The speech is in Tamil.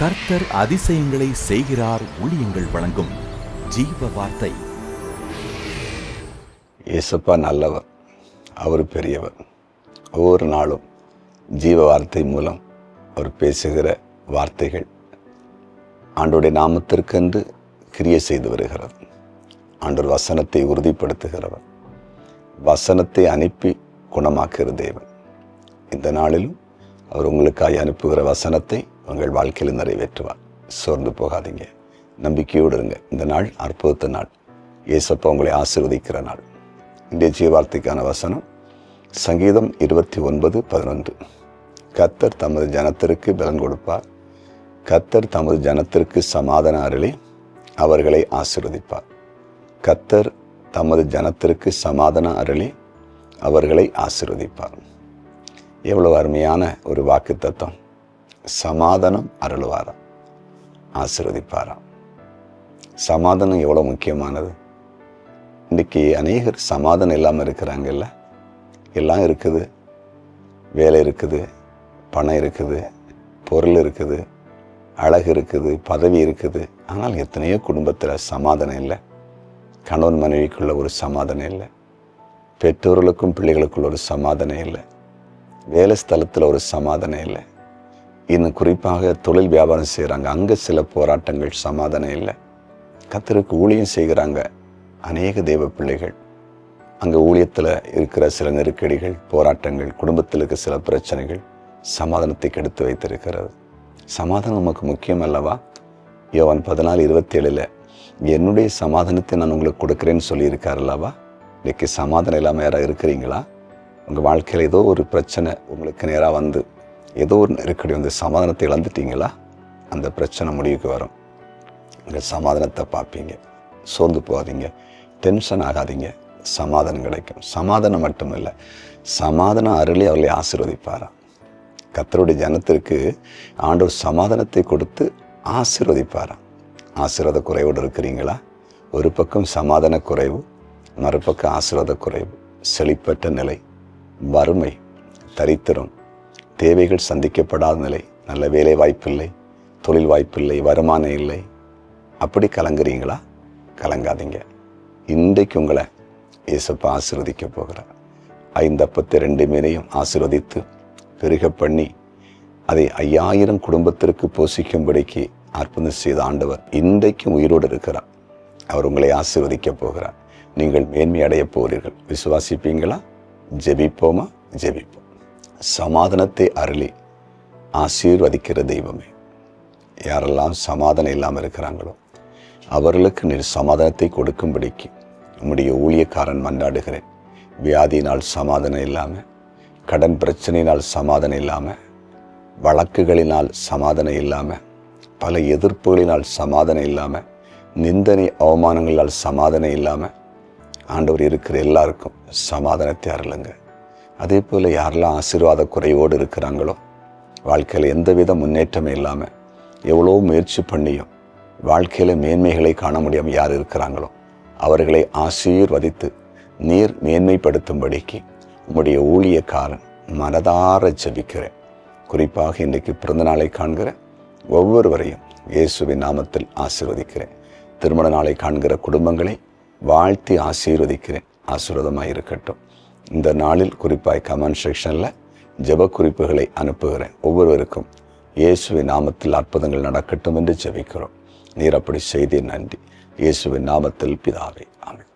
கர்த்தர் அதிசயங்களை செய்கிறார். ஊழியங்கள் வழங்கும் ஜீவ வார்த்தை. இயேசப்பா நல்லவர், அவர் பெரியவர். ஒவ்வொரு நாளும் ஜீவ வார்த்தை மூலம் அவர் பேசுகிற வார்த்தைகள் ஆண்டோடைய நாமத்திற்கென்று கிரியை செய்து வருகிறது. ஆண்டவர் வசனத்தை உறுதிப்படுத்துகிறவர், வசனத்தை அனுப்பி குணமாக்குகிற தேவன். இந்த நாளிலும் அவர் உங்களுக்காய் அனுப்புகிற வசனத்தை உங்கள் வாழ்க்கையில் நிறைவேற்றுவார். சோர்ந்து போகாதீங்க, நம்பிக்கையோடு இருங்க. இந்த நாள் அற்புத நாள். இயேசப்பா உங்களை ஆசீர்வதிக்கிற நாள். இன்றைய ஜீவார்த்தைக்கான வசனம் சங்கீதம் 29:11. கர்த்தர் தமது ஜனத்திற்கு பலன் கொடுப்பார், கர்த்தர் தமது ஜனத்திற்கு சமாதான அருளி அவர்களை ஆசீர்வதிப்பார். கர்த்தர் தமது ஜனத்திற்கு சமாதான அருளி அவர்களை ஆசீர்வதிப்பார். எவ்வளவு அருமையான ஒரு வாக்கு தத்துவம். சமாதானம் அருள்வாரா, ஆசீர்வதிப்பாராம். சமாதானம் எவ்வளோ முக்கியமானது. இன்றைக்கி அநேகர் சமாதானம் இல்லாமல் இருக்கிறாங்கல்ல. எல்லாம் இருக்குது, வேலை இருக்குது, பணம் இருக்குது, பொருள் இருக்குது, அழகு இருக்குது, பதவி இருக்குது. ஆனால் எத்தனையோ குடும்பத்தில் சமாதானம் இல்லை. கணவன் மனைவிக்குள்ள ஒரு சமாதானம் இல்லை, பெற்றோர்களுக்கும் பிள்ளைகளுக்குள்ள ஒரு சமாதானம் இல்லை, வேலை ஸ்தலத்தில் ஒரு சமாதானம் இல்லை. இன்னும் குறிப்பாக தொழில் வியாபாரம் செய்கிறாங்க, அங்கே சில போராட்டங்கள், சமாதானம் இல்லை. கர்த்தருக்கு ஊழியம் செய்கிறாங்க அநேக தேவ பிள்ளைகள், அங்கே ஊழியத்தில் இருக்கிற சில நெருக்கடிகள், போராட்டங்கள், குடும்பத்தில் இருக்கிற சில பிரச்சனைகள் சமாதானத்தை கெடுத்து வைத்திருக்கிறது. சமாதானம் நமக்கு முக்கியம் அல்லவா? யோவான் 14:27 என்னுடைய சமாதானத்தை நான் உங்களுக்கு கொடுக்குறேன்னு சொல்லியிருக்கார் அல்லவா? இன்றைக்கி சமாதானம் இல்லாமல் யாராக இருக்கிறீங்களா? உங்கள் வாழ்க்கையில் ஏதோ ஒரு பிரச்சனை உங்களுக்கு நேராக வந்து, ஏதோ ஒரு நெருக்கடி வந்து சமாதானத்தை இழந்துட்டீங்களா? அந்த பிரச்சனை முடிவுக்கு வரும். உங்கள் சமாதானத்தை பார்ப்பீங்க. சோர்ந்து போகாதீங்க, டென்ஷன் ஆகாதீங்க. சமாதானம் கிடைக்கும். சமாதானம் மட்டும் இல்லை, சமாதானம் அருளி அவர்களை ஆசீர்வதிப்பாராம். கர்த்தருடைய ஜனத்திற்கு ஆண்டவர் சமாதானத்தை கொடுத்து ஆசீர்வதிப்பாராம். ஆசீர்வாத குறைவோடு இருக்கிறீங்களா? ஒரு பக்கம் சமாதான குறைவு, மறுபக்கம் ஆசீர்வாத குறைவு, செழிப்பற்ற நிலை, வறுமை, தரித்திரம், தேவைகள் சந்திக்கப்படாத நிலை, நல்ல வேலை வாய்ப்பில்லை, தொழில் வாய்ப்பில்லை, வருமானம் இல்லை. அப்படி கலங்குறீங்களா? கலங்காதீங்க. இன்றைக்கு உங்களை இயேசப்பா ஆசீர்வதிக்க போகிறார். 5 அப்பத்தை 2 மீனையும் ஆசீர்வதித்து பெருக பண்ணி அதை 5000 குடும்பத்திற்கு போஷிக்கும்படிக்கு அற்புதம் செய்த ஆண்டவர் இன்றைக்கும் உயிரோடு இருக்கிறார். அவர் உங்களை ஆசீர்வதிக்க போகிறார். நீங்கள் மேன்மை அடைய போகிறீர்கள். விசுவாசிப்பீங்களா? ஜெபிப்போமா? ஜெபிப்போம். சமாதானத்தை அருளி ஆசீர்வதிக்கிற தெய்வமே, யாரெல்லாம் சமாதானம் இல்லாமல் இருக்கிறாங்களோ அவர்களுக்கு நீர் சமாதானத்தை கொடுக்கும்படிக்கு உம்முடைய ஊழியக்காரன் மன்றாடுகிறேன். வியாதியினால் சமாதானம் இல்லாமல், கடன் பிரச்சனையினால் சமாதானம் இல்லாமல், வழக்குகளினால் சமாதானம் இல்லாமல், பல எதிர்ப்புகளினால் சமாதானம் இல்லாமல், நிந்தனை அவமானங்களால் சமாதானம் இல்லாமல் ஆண்டவர் இருக்கிற எல்லாருக்கும் சமாதானத்தை அருளுங்க. அதே போல் யாரெல்லாம் ஆசீர்வாத குறைவோடு இருக்கிறாங்களோ, வாழ்க்கையில் எந்தவித முன்னேற்றமே இல்லாமல், எவ்வளோ முயற்சி பண்ணியும் வாழ்க்கையில் மேன்மைகளை காண முடியாமல் யார் இருக்கிறாங்களோ அவர்களை ஆசீர்வதித்து நீர் மேன்மைப்படுத்தும்படிக்கு உம்முடைய ஊழியக்காரன் மனதார ஜெபிக்கிறேன். குறிப்பாக இன்றைக்கு பிறந்த நாளை காண்கிற ஒவ்வொருவரையும் இயேசுவின் நாமத்தில் ஆசீர்வதிக்கிறேன். திருமண நாளை காண்கிற குடும்பங்களை வாழ்த்தி ஆசீர்வதிக்கிறேன். ஆசீர்வாதமாக இருக்கட்டும். இந்த நாளில் குறிப்பாக கமெண்ட் செக்ஷனில் ஜெப குறிப்புகளை அனுப்புகிறேன். ஒவ்வொருவருக்கும் இயேசுவின் நாமத்தில் அற்புதங்கள் நடக்கட்டும் என்று ஜெபிக்கிறோம். நீர் அப்படி செய்தீர். நன்றி. இயேசுவின் நாமத்தில் பிதாவே, ஆமென்.